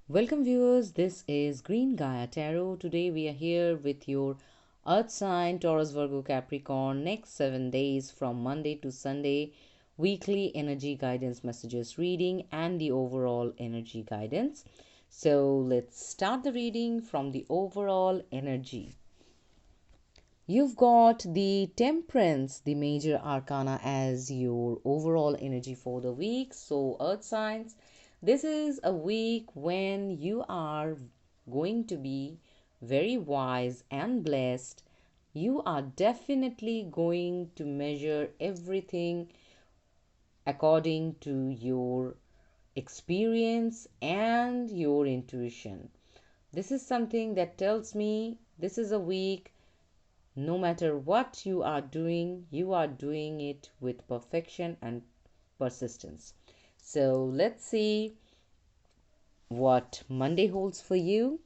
Welcome, viewers. This is Green Gaia Tarot. Today, we are here with your Earth sign Taurus, Virgo, Capricorn. Next 7 days from Monday to Sunday, weekly energy guidance messages reading and the overall energy guidance. So, let's start the reading from the overall energy. You've got the Temperance, the major arcana, as your overall energy for the week. So, Earth signs, this is a week when you are going to be very wise and blessed. You are definitely going to measure everything according to your experience and your intuition. This is something that tells me this is a week no matter what you are doing it with perfection and persistence. So let's see what Monday holds for you.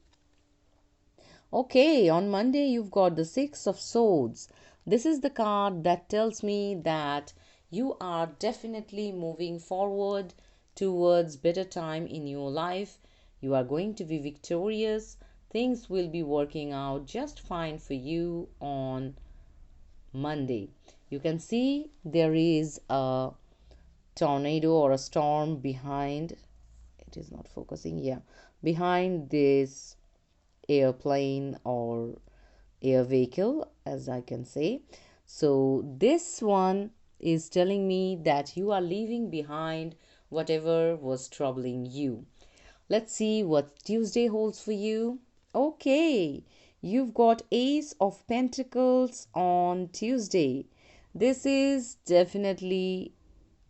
Okay, on Monday, you've got the Six of Swords. This is the card that tells me that you are definitely moving forward towards better time in your life. You are going to be victorious. Things will be working out just fine for you on Monday. You can see there is a tornado or a storm behind. It is not focusing. Yeah, behind this airplane or air vehicle, as I can say. So, this one is telling me that you are leaving behind whatever was troubling you. Let's see what Tuesday holds for you. Okay, you've got Ace of Pentacles on Tuesday. This is definitely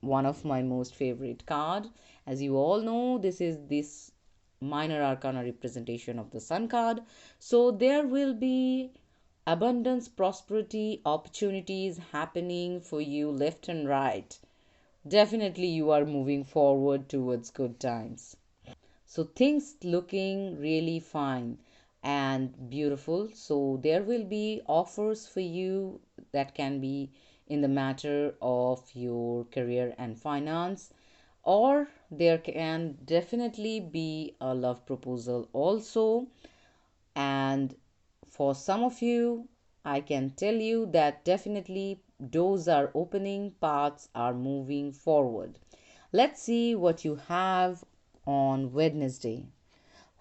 one of my most favorite card. As you all know, this minor arcana representation of the Sun card. So there will be abundance, prosperity, opportunities happening for you left and right. Definitely you are moving forward towards good times. So things looking really fine and beautiful. So there will be offers for you that can be in the matter of your career and finance, or there can definitely be a love proposal also. And for some of you, I can tell you that definitely doors are opening, paths are moving forward. Let's see what you have on Wednesday.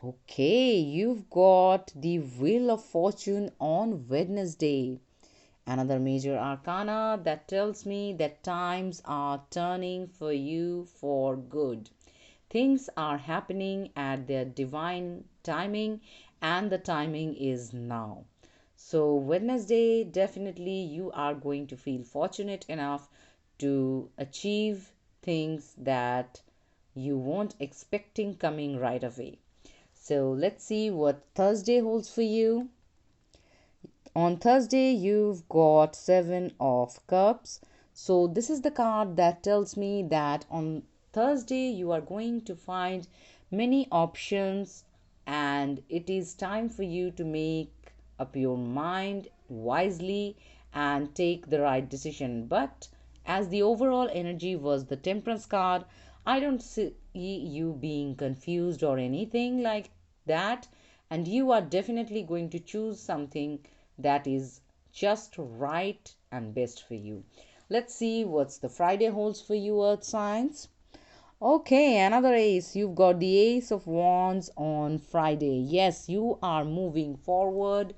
Okay, you've got the Wheel of Fortune on Wednesday. Another major arcana that tells me that times are turning for you for good. Things are happening at their divine timing, and the timing is now. So, Wednesday, definitely you are going to feel fortunate enough to achieve things that you weren't expecting coming right away. So, let's see what Thursday holds for you. On Thursday, you've got Seven of Cups. So, this is the card that tells me that on Thursday, you are going to find many options, and it is time for you to make up your mind wisely and take the right decision. But as the overall energy was the Temperance card, I don't see you being confused or anything like that, and you are definitely going to choose something that is just right and best for you. Let's see what's the Friday holds for you, Earth signs. Okay, another ace. You've got the Ace of Wands on Friday. Yes, you are moving forward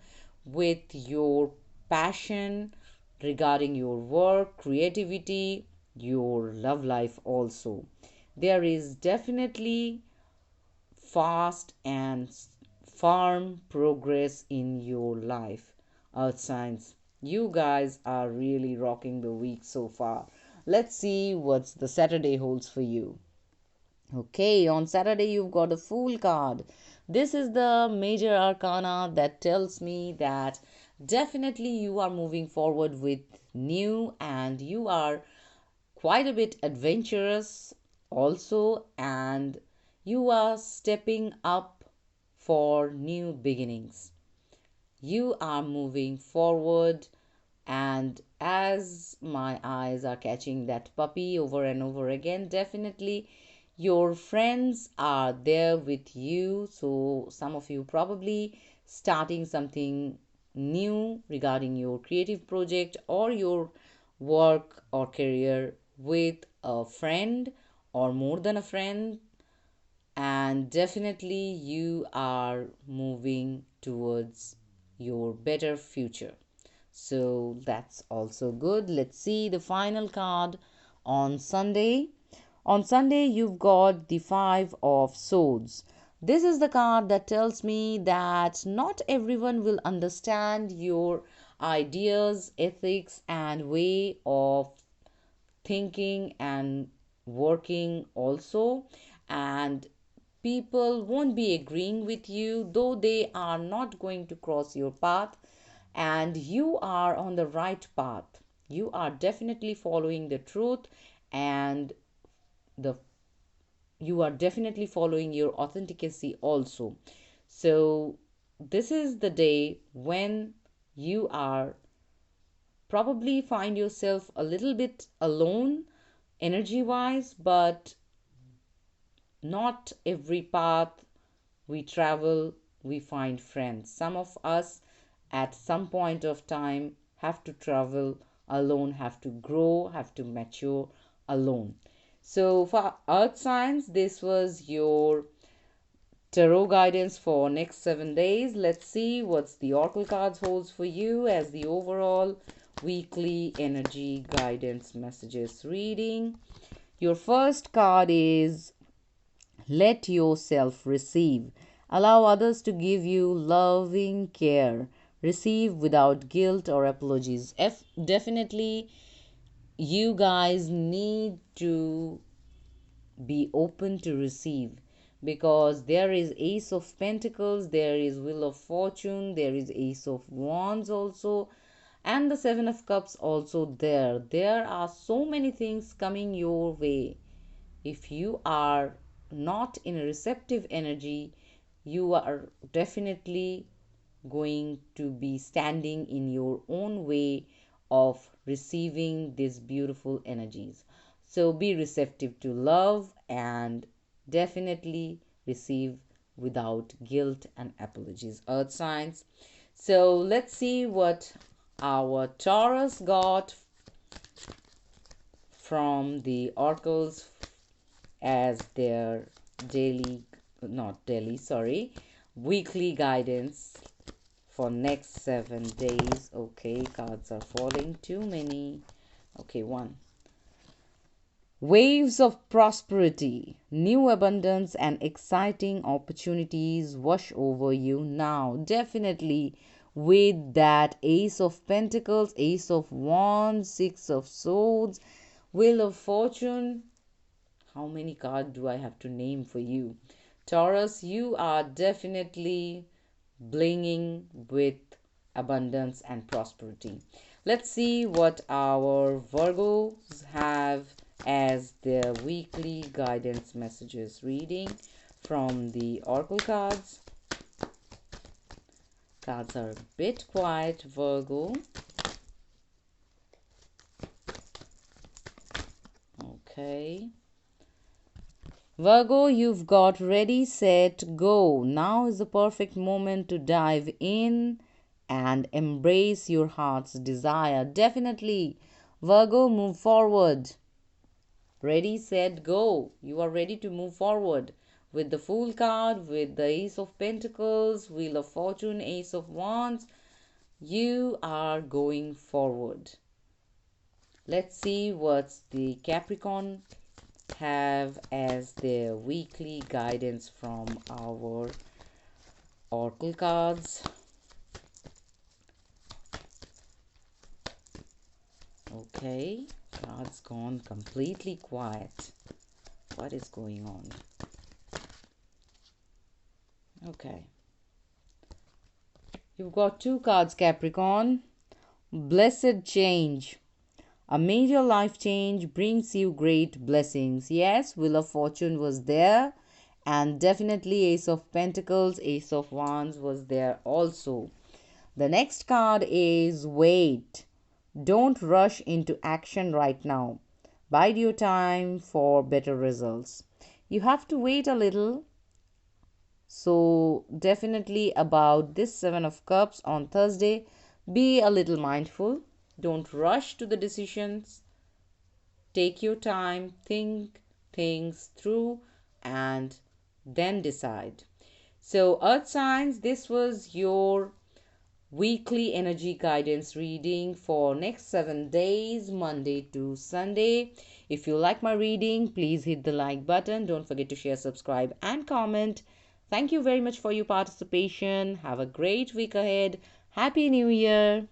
with your passion regarding your work, creativity, your love life also. There is definitely fast and firm progress in your life. Earth signs, you guys are really rocking the week so far. Let's see what the Saturday holds for you. Okay, on Saturday you've got a Fool card. This is the major arcana that tells me that definitely you are moving forward with new, and you are quite a bit adventurous also, and you are stepping up for new beginnings. You are moving forward, and as my eyes are catching that puppy over and over again, definitely Your friends are there with you. So, some of you probably starting something new regarding your creative project or your work or career with a friend or more than a friend, and definitely you are moving towards your better future. So that's also good. Let's see the final card on Sunday. On Sunday, you've got the Five of Swords. This is the card that tells me that not everyone will understand your ideas, ethics, and way of thinking and working also, and people won't be agreeing with you, though they are not going to cross your path, and you are on the right path. You are definitely following the truth, and the you are definitely following your authenticity also. So this is the day when you are probably find yourself a little bit alone energy wise, but not every path we travel we find friends. Some of us at some point of time have to travel alone, have to grow, have to mature alone. So for earth signs, this was your tarot guidance for next 7 days. Let's see what's the oracle cards holds for you as the overall weekly energy guidance messages reading. Your first card is let yourself receive. Allow others to give you loving care. Receive without guilt or apologies. Definitely, you guys need to be open to receive, because there is Ace of Pentacles, there is Wheel of Fortune, there is Ace of Wands also, and the Seven of Cups also there. There are so many things coming your way. If you are not in a receptive energy, you are definitely going to be standing in your own way of receiving these beautiful energies. So be receptive to love and definitely receive without guilt and apologies, earth signs. So let's see what our Taurus got from the oracles as their daily, not daily, sorry, weekly guidance for next 7 days. Okay, cards are falling, too many. Okay, one. Waves of prosperity, new abundance, and exciting opportunities wash over you now. Definitely, with that Ace of Pentacles, Ace of Wands, Six of Swords, Wheel of Fortune. How many cards do I have to name for you? Taurus, you are definitely blinging with abundance and prosperity. Let's see what our Virgos have as their weekly guidance messages reading from the oracle cards. Cards are a bit quiet, Virgo. Okay. Virgo, you've got ready, set, go. Now is the perfect moment to dive in and embrace your heart's desire. Definitely, Virgo, move forward. Ready, set, go. You are ready to move forward with the Fool card, with the Ace of Pentacles, Wheel of Fortune, Ace of Wands. You are going forward. Let's see what's the Capricorn have as their weekly guidance from our oracle cards. Okay, cards gone completely quiet. What is going on? Okay, you've got two cards, Capricorn. Blessed change. A major life change brings you great blessings. Yes, Wheel of Fortune was there, and definitely Ace of Pentacles, Ace of Wands was there also. The next card is wait. Don't rush into action right now. Bide your time for better results. You have to wait a little. So, definitely about this Seven of Cups on Thursday, be a little mindful. Don't rush to the decisions. Take your time, think things through, and then decide. So, Earth Signs, this was your weekly energy guidance reading for next 7 days, Monday to Sunday. If you like my reading, please hit the like button. Don't forget to share, subscribe, and comment. Thank you very much for your participation. Have a great week ahead. Happy New Year.